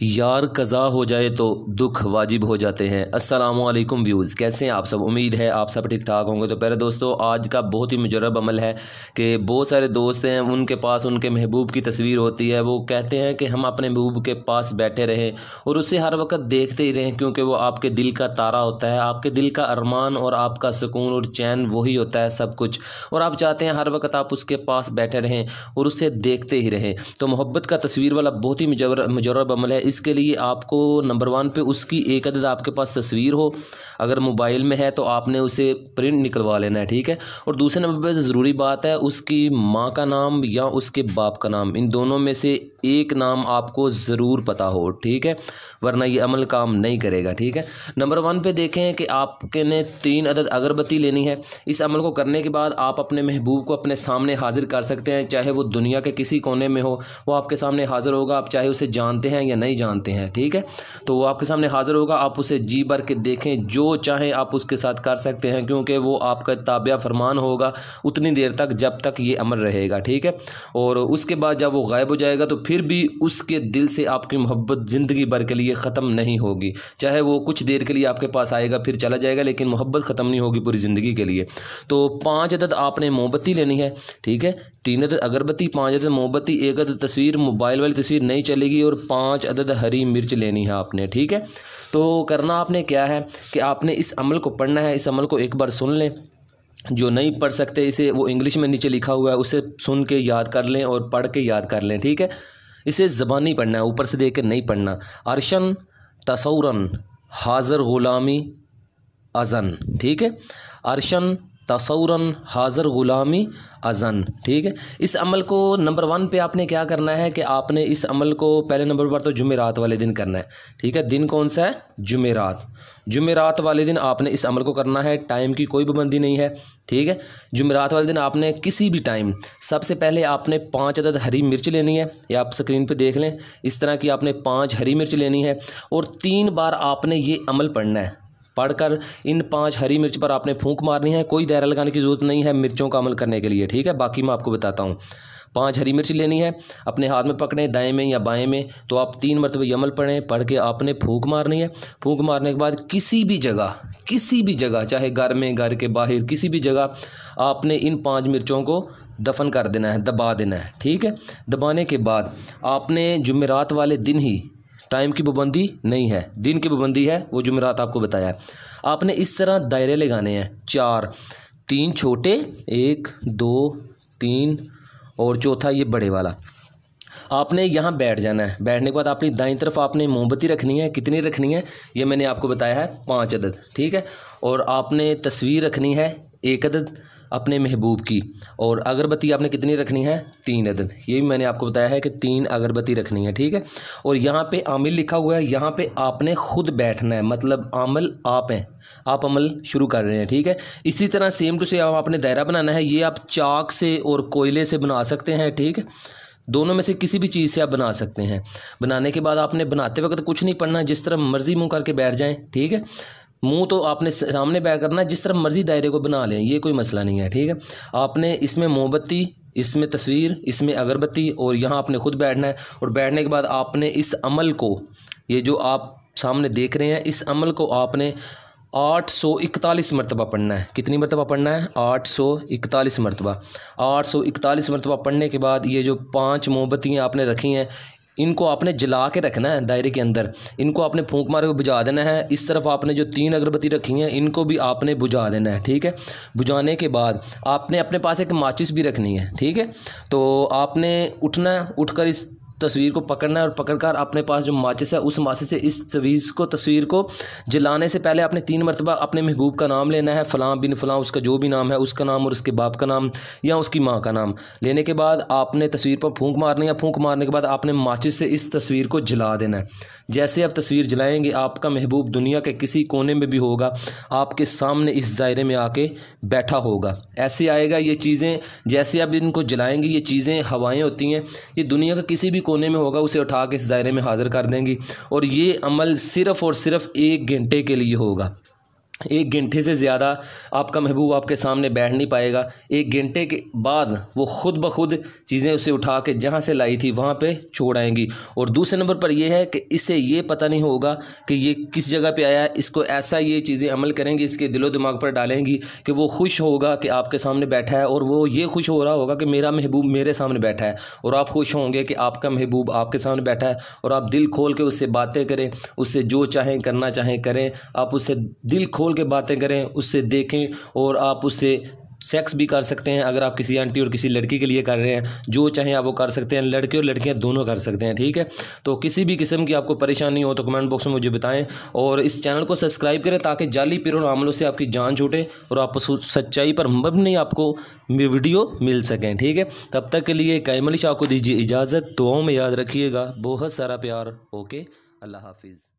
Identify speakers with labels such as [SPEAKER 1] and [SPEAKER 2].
[SPEAKER 1] यार कज़ा हो जाए तो दुख वाजिब हो जाते हैं। अस्सलामुअलैकुम व्यूज़, कैसे हैं आप सब? उम्मीद है आप सब ठीक ठाक होंगे। तो पहले दोस्तों, आज का बहुत ही मुजरब अमल है कि बहुत सारे दोस्त हैं, उनके पास उनके महबूब की तस्वीर होती है। वो कहते हैं कि हम अपने महबूब के पास बैठे रहें और उससे हर वक्त देखते ही रहें, क्योंकि वो आपके दिल का तारा होता है, आपके दिल का अरमान और आपका सुकून और चैन वही होता है सब कुछ। और आप चाहते हैं हर वक्त आप उसके पास बैठे रहें और उससे देखते ही रहें। तो मोहब्बत का तस्वीर वाला बहुत ही मुजरब अमल है। इसके लिए आपको नंबर 1 पे उसकी एक अदद आपके पास तस्वीर हो, अगर मोबाइल में है तो आपने उसे प्रिंट निकलवा लेना है, ठीक है। और दूसरे नंबर पे ज़रूरी बात है उसकी माँ का नाम या उसके बाप का नाम, इन दोनों में से एक नाम आपको ज़रूर पता हो, ठीक है, वरना ये अमल काम नहीं करेगा, ठीक है। नंबर 1 पे देखें कि आपके ने 3 अदद अगरबत्ती लेनी है। इस अमल को करने के बाद आप अपने महबूब को अपने सामने हाजिर कर सकते हैं, चाहे वो दुनिया के किसी कोने में हो, वो आपके सामने हाजिर होगा। आप चाहे उसे जानते हैं या नहीं जानते हैं, ठीक है, तो वो आपके सामने हाजिर होगा। आप उसे जी भर के देखें, जो चाहें आप उसके साथ कर सकते हैं, क्योंकि वो आपका ताबिया फरमान होगा उतनी देर तक जब तक ये अमल रहेगा, ठीक है। और उसके बाद जब वो गायब हो जाएगा तो फिर भी उसके दिल से आपकी मोहब्बत ज़िंदगी भर के लिए ख़त्म नहीं होगी। चाहे वो कुछ देर के लिए आपके पास आएगा फिर चला जाएगा, लेकिन मोहब्बत ख़त्म नहीं होगी पूरी ज़िंदगी के लिए। तो 5 अदद आपने मोमबत्ती लेनी है, ठीक है, 3 अदद अगरबत्ती, 5 अदद मोमबत्ती, 1 अदद तस्वीर, मोबाइल वाली तस्वीर नहीं चलेगी, और 5 अदद हरी मिर्च लेनी है आपने, ठीक है। तो करना आपने क्या है कि आपने इस अमल को पढ़ना है। इस अमल को एक बार सुन लें, जो नहीं पढ़ सकते इसे, वो इंग्लिश में नीचे लिखा हुआ है, उसे सुन के याद कर लें और पढ़ के याद कर लें, ठीक है। इसे ज़बानी पढ़ना है, ऊपर से देख के नहीं पढ़ना। अरशन तसौरन हाज़र ग़ुलामी अज़न, ठीक है, अरशन तसौरन हाज़र ग़ुलामी अज़न, ठीक है। इस अमल को नंबर 1 पे आपने क्या करना है कि आपने इस अमल को पहले नंबर पर तो जुमेरात वाले दिन करना है, ठीक है। दिन कौन सा है? जुमेरात। जुमेरात वाले दिन आपने इस अमल को करना है। टाइम की कोई पाबंदी नहीं है, ठीक है। जुमेरात वाले दिन आपने किसी भी टाइम, सबसे पहले आपने 5 अदद हरी मिर्च लेनी है, या आप स्क्रीन पे देख लें, इस तरह की आपने 5 हरी मिर्च लेनी है और 3 बार आपने ये अमल पढ़ना है। पढ़कर इन 5 हरी मिर्च पर आपने फूंक मारनी है। कोई दायरा लगाने की ज़रूरत नहीं है मिर्चों का अमल करने के लिए, ठीक है। बाकी मैं आपको बताता हूँ। 5 हरी मिर्च लेनी है, अपने हाथ में पकड़ें, दाएं में या बाएं में, तो आप 3 मरतबा ये अमल पढ़ें। पढ़ के आपने फूंक मारनी है। फूंक मारने के बाद किसी भी जगह, चाहे घर में, घर के बाहर, किसी भी जगह आपने इन 5 मिर्चों को दफन कर देना है, दबा देना है, ठीक है। दबाने के बाद आपने जुमेरात वाले दिन ही, टाइम की पाबंदी नहीं है, दिन की पाबंदी है, वो जुमेरात आपको बताया है, आपने इस तरह दायरे लगाने हैं 4, 3 छोटे, 1 2 3 और चौथा ये बड़े वाला। आपने यहाँ बैठ जाना है। बैठने के बाद अपनी दाईं तरफ आपने मोमबत्ती रखनी है। कितनी रखनी है ये मैंने आपको बताया है, 5 अदद, ठीक है। और आपने तस्वीर रखनी है 1 अदद अपने महबूब की, और अगरबत्ती आपने कितनी रखनी है? 3 अदद। ये भी मैंने आपको बताया है कि 3 अगरबत्ती रखनी है, ठीक है। और यहाँ पे आमिल लिखा हुआ है, यहाँ पे आपने खुद बैठना है, मतलब आमिल आप हैं, आप अमल शुरू कर रहे हैं, ठीक है। इसी तरह सेम टू सेम आपने दायरा बनाना है। ये आप चाक से और कोयले से बना सकते हैं, ठीक है, दोनों में से किसी भी चीज़ से आप बना सकते हैं। बनाने के बाद आपने बनाते वक्त कुछ नहीं पढ़ना, जिस तरह मर्जी मुंह करके बैठ जाएं, ठीक है। मुंह तो आपने सामने बैठ करना, जिस तरह मर्जी दायरे को बना लें, ये कोई मसला नहीं है, ठीक है। आपने इसमें मोमबत्ती, इसमें तस्वीर, इसमें अगरबत्ती, और यहाँ आपने खुद बैठना है। और बैठने के बाद आपने इस अमल को, ये जो आप सामने देख रहे हैं, इस अमल को आपने 841 मरतबा पढ़ना है। कितनी मरतबा पढ़ना है? 841 मरतबा। 841 मरतबा पढ़ने के बाद ये जो 5 मोमबत्तियाँ आपने रखी हैं, इनको आपने जला के रखना है दायरे के अंदर। इनको आपने फूंक मार के बुझा देना है। इस तरफ आपने जो 3 अगरबत्ती रखी हैं, इनको भी आपने बुझा देना है, ठीक है। बुझाने के बाद आपने अपने पास एक माचिस भी रखनी है, ठीक है। तो आपने उठना है, उठकर इस तस्वीर को पकड़ना है और पकड़कर अपने पास जो माचिस है उस माचिस से इस तस्वीर को जलाने से पहले आपने 3 मरतबा अपने महबूब का नाम लेना है, फ़लाँ बिन फ़लाँ, उसका जो भी नाम है उसका नाम और उसके बाप का नाम या उसकी माँ का नाम। लेने के बाद आपने तस्वीर पर फूंक मारनी है। फूंक मारने के बाद आपने माचिस से इस तस्वीर को जला देना है। जैसे आप तस्वीर जलाएंगे, आपका महबूब दुनिया के किसी कोने में भी होगा, आपके सामने इस दायरे में आके बैठा होगा। ऐसे आएगा, ये चीज़ें जैसे आप इनको जलाएंगे, ये चीज़ें हवाएं होती हैं, ये दुनिया का किसी भी कोने में होगा, उसे उठा के इस दायरे में हाज़िर कर देंगी। और ये अमल सिर्फ़ और सिर्फ 1 घंटे के लिए होगा। 1 घंटे से ज़्यादा आपका महबूब आपके सामने बैठ नहीं पाएगा। 1 घंटे के बाद वो खुद ब खुद चीज़ें उसे उठा के जहाँ से लाई थी वहाँ पे छोड़ आएंगी। और दूसरे नंबर पर यह है कि इसे ये पता नहीं होगा कि ये किस जगह पे आया है। इसको ऐसा ये चीज़ें अमल करेंगी, इसके दिलो दिमाग पर डालेंगी कि वो खुश होगा कि आपके सामने बैठा है, और वो ये खुश हो रहा होगा कि मेरा महबूब मेरे सामने बैठा है, और आप खुश होंगे कि आपका महबूब आपके सामने बैठा है। और आप दिल खोल के उससे बातें करें, उससे जो चाहें करना चाहें करें, आप उससे दिल खोल के बातें करें, उससे देखें, और आप उससे सेक्स भी कर सकते हैं। अगर आप किसी आंटी और किसी लड़की के लिए कर रहे हैं, जो चाहें आप वो कर सकते हैं, लड़के और लड़कियां दोनों कर सकते हैं, ठीक है। तो किसी भी किस्म की आपको परेशानी हो तो कमेंट बॉक्स में मुझे बताएं, और इस चैनल को सब्सक्राइब करें ताकि जाली पीरों अमलों से आपकी जान छूटे और आप सच्चाई पर मबनी आपको वीडियो मिल सकें, ठीक है। तब तक के लिए कैमल शाह को दीजिए इजाज़त। दुआओं में याद रखिएगा। बहुत सारा प्यार। ओके, अल्लाह हाफिज़।